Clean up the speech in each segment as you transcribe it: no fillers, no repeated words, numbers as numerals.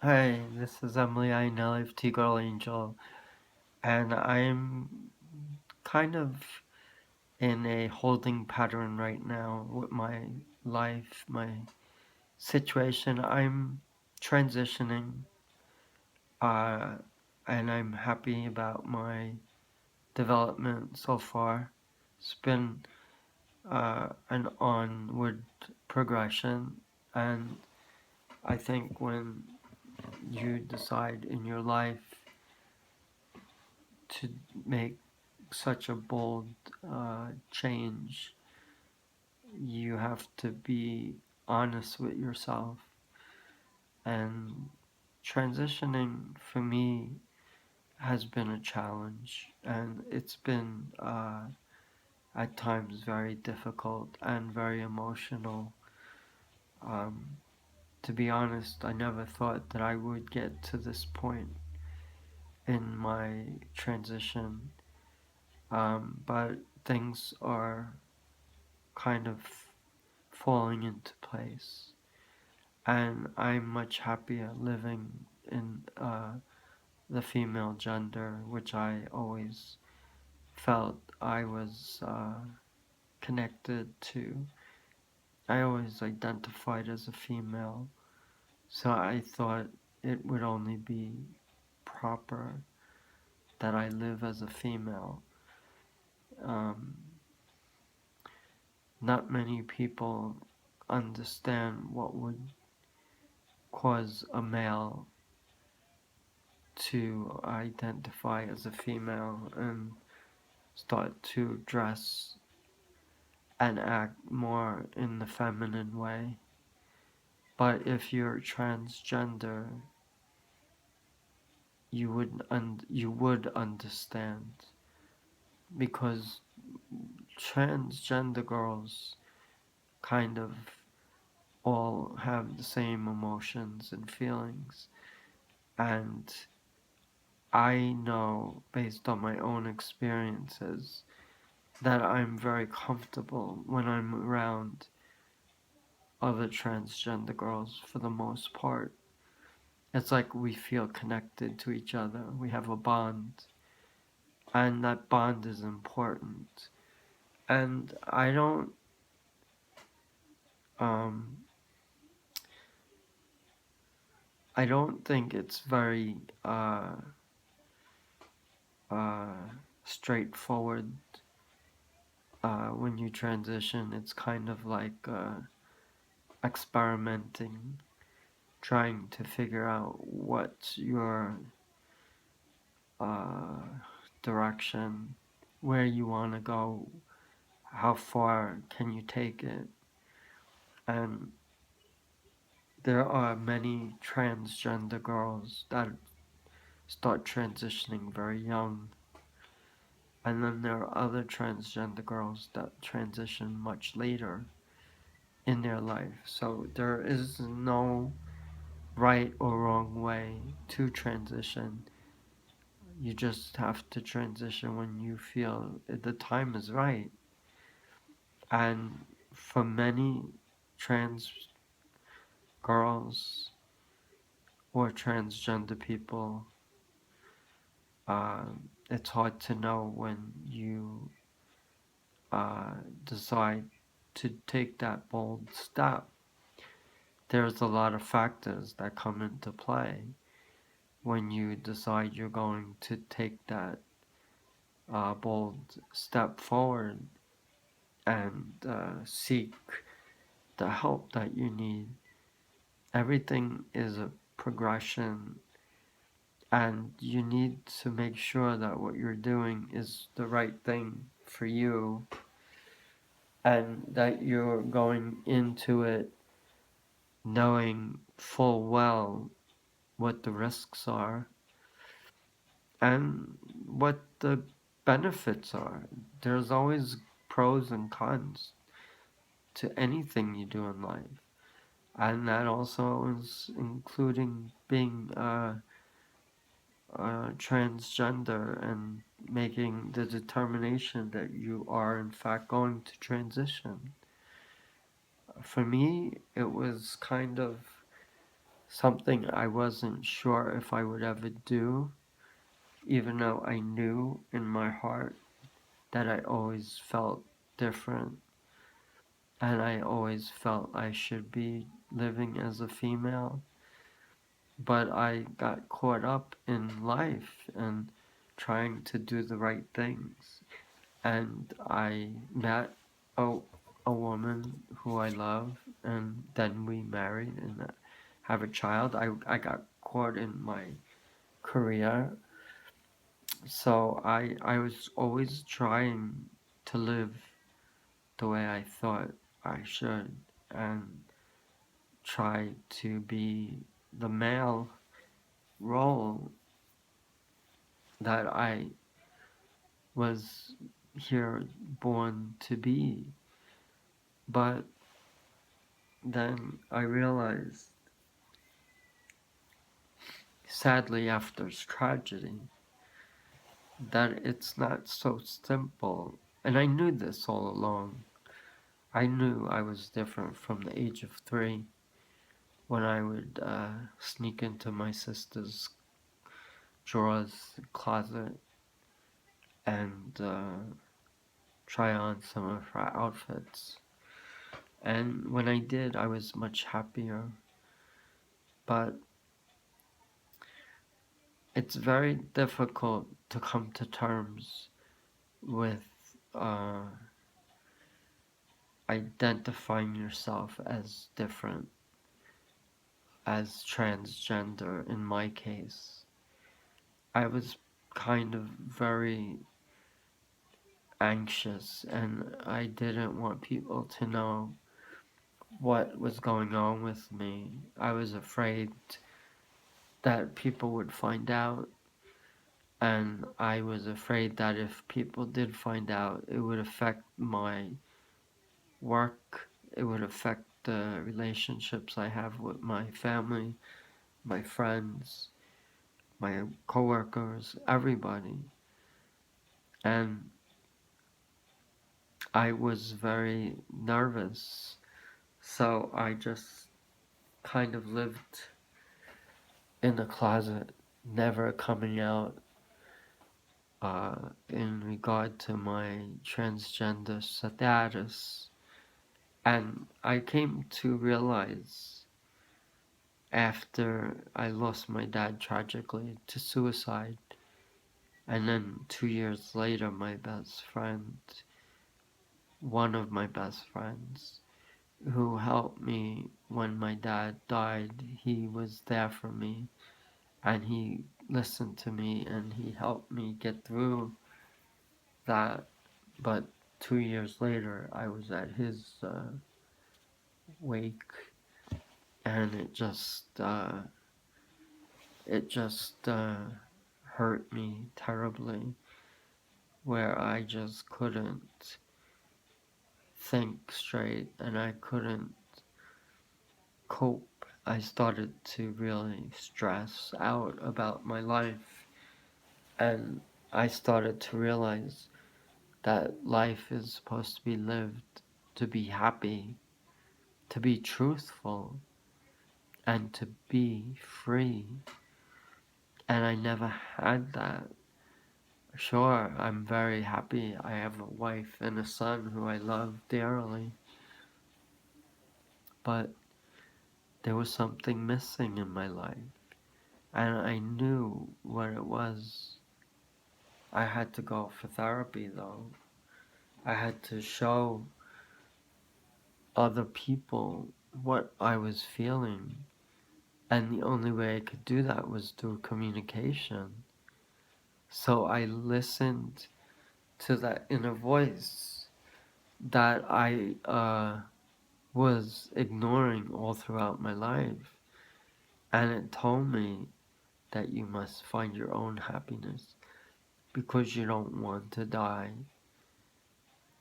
Hi, this is Emily INLFT Girl Angel, and I'm kind of in a holding pattern right now with my life, my situation. I'm transitioning, uh, and I'm happy about my development so far. It's been an onward progression, and I think when you decide in your life to make such a bold change, you have to be honest with yourself. And transitioning for me has been a challenge, and it's been at times very difficult and very emotional. Um, to be honest, I never thought that I would get to this point in my transition, but things are kind of falling into place. And I'm much happier living in the female gender, which I always felt I was connected to. I always identified as a female, so I thought it would only be proper that I live as a female. Um, not many people understand what would cause a male to identify as a female and start to dress and act more in the feminine way. But if you're transgender, you would understand, because transgender girls kind of all have the same emotions and feelings. And I know, based on my own experiences, that I'm very comfortable when I'm around other transgender girls for the most part. It's like we feel connected to each other. We have a bond, and that bond is important. And um, I don't think it's very uh, straightforward when you transition. It's kind of like experimenting, trying to figure out what's your uh, direction, where you want to go, how far can you take it. And there are many transgender girls that start transitioning very young, and then there are other transgender girls that transition much later in their life. So there is no right or wrong way to transition. You just have to transition when you feel the time is right. And for many trans girls or transgender people, it's hard to know when you uh, decide to take that bold step. There's a lot of factors that come into play when you decide you're going to take that bold step forward and seek the help that you need. Everything is a progression, and you need to make sure that what you're doing is the right thing for you, and that you're going into it knowing full well what the risks are and what the benefits are. There's always pros and cons to anything you do in life, and that also is including being transgender and making the determination that you are in fact going to transition. For me, it was kind of something I wasn't sure if I would ever do, even though I knew in my heart that I always felt different and I always felt I should be living as a female. But I got caught up in life and trying to do the right things. And I met a, a woman who I love, and then we married and have a child. I got caught in my career, so I was always trying to live the way I thought I should and try to be the male role that I was here born to be. But then I realized, sadly, after tragedy, that it's not so simple. And I knew this all along. I knew I was different from the age of 3 when I would sneak into my sister's drawers closet and try on some of her outfits. And when I did, I was much happier. But it's very difficult to come to terms with uh, identifying yourself as different, as transgender in my case. I was kind of very anxious and I didn't want people to know what was going on with me. I was afraid that people would find out, and I was afraid that if people did find out, it would affect my work, it would affect the relationships I have with my family, my friends, my coworkers, everybody. And I was very nervous, so I just kind of lived in the closet, never coming out in regard to my transgender status. And I came to realize after I lost my dad tragically to suicide, and then 2 years later, my best friend, one of my best friends, who helped me when my dad died, he was there for me and he listened to me and he helped me get through that. But 2 years later, I was at his wake, and it just hurt me terribly, where I just couldn't think straight and I couldn't cope. I started to really stress out about my life, and I started to realize that life is supposed to be lived to be happy, to be truthful, and to be free. And I never had that. Sure, I'm very happy. I have a wife and a son who I love dearly, but there was something missing in my life, and I knew what it was. I had to go for therapy though. I had to show other people what I was feeling, and the only way I could do that was through communication. So I listened to that inner voice that I was ignoring all throughout my life, and it told me that you must find your own happiness because you don't want to die,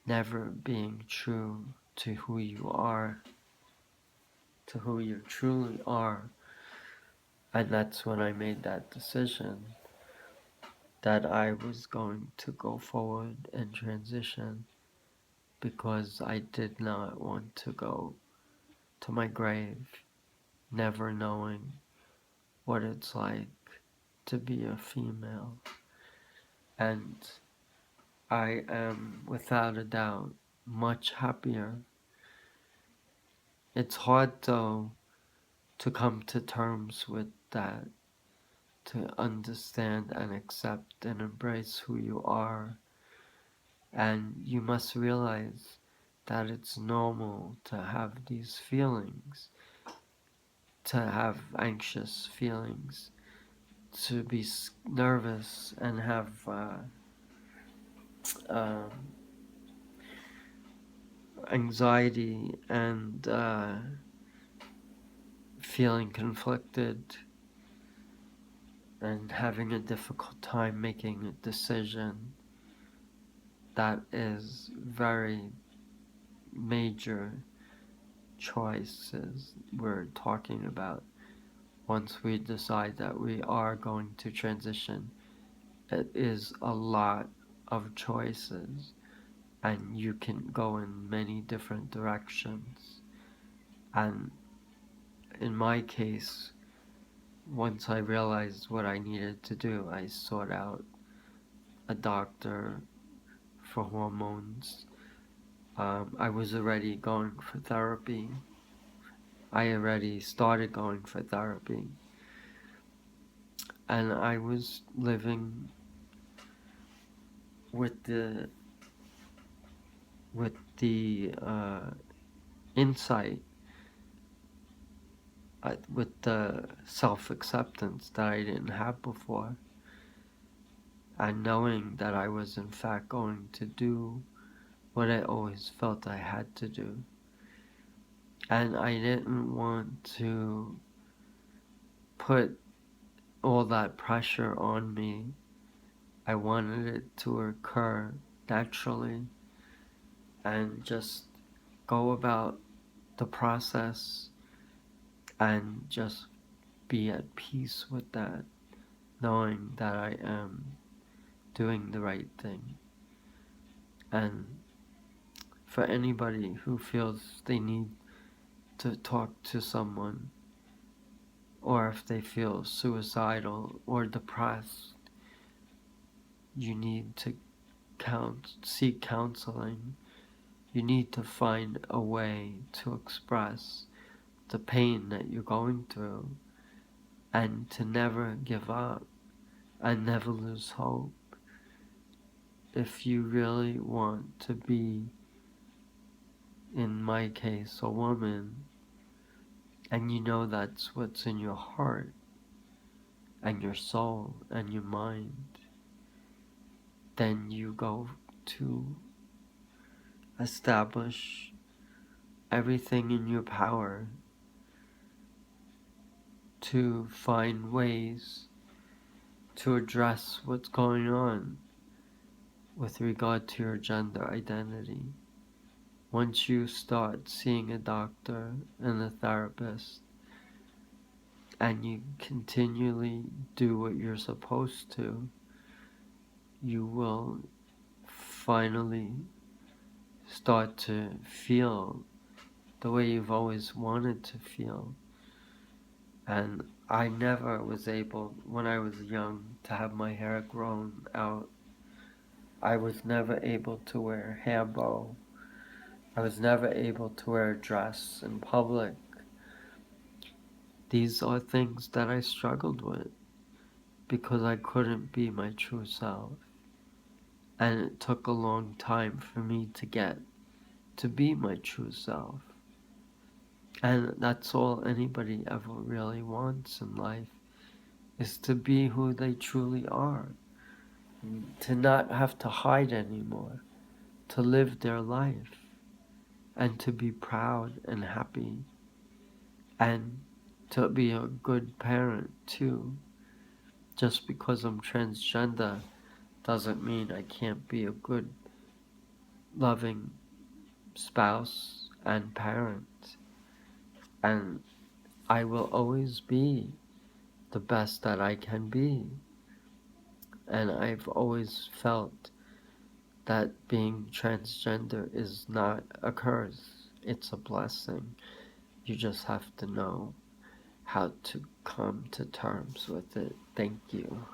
never being true to who you are, to who you truly are. And that's when I made that decision that I was going to go forward and transition, because I did not want to go to my grave never knowing what it's like to be a female. And I am, without a doubt, much happier. It's hard, though, to come to terms with that, to understand and accept and embrace who you are. And you must realize that it's normal to have these feelings, to have anxious feelings, to be nervous and have um, anxiety and feeling conflicted and having a difficult time making a decision that is very major choices we're talking about. Once we decide that we are going to transition, it is a lot of choices, and you can go in many different directions. And in my case, once I realized what I needed to do, I sought out a doctor for hormones. I was already going for therapy. I already started going for therapy. And I was living with the insight, with the self-acceptance that I didn't have before, and knowing that I was in fact going to do what I always felt I had to do. And I didn't want to put all that pressure on me. I wanted it to occur naturally and just go about the process and just be at peace with that, knowing that I am doing the right thing. And for anybody who feels they need to talk to someone, or if they feel suicidal or depressed, you need to seek counseling. You need to find a way to express the pain that you're going through, and to never give up and never lose hope. If you really want to be, in my case, a woman, and you know that's what's in your heart and your soul and your mind, then you go to establish everything in your power to find ways to address what's going on with regard to your gender identity. Once you start seeing a doctor and a therapist, and you continually do what you're supposed to, you will finally start to feel the way you've always wanted to feel. And I never was able, when I was young, to have my hair grown out. I was never able to wear a hair bow. I was never able to wear a dress in public. These are things that I struggled with because I couldn't be my true self. And it took a long time for me to get to be my true self. And that's all anybody ever really wants in life, is to be who they truly are. To not have to hide anymore. To live their life. And to be proud and happy. And to be a good parent too. Just because I'm transgender doesn't mean I can't be a good, loving spouse and parent. And I will always be the best that I can be. And I've always felt that being transgender is not a curse. It's a blessing. You just have to know. how to come to terms with it. Thank you.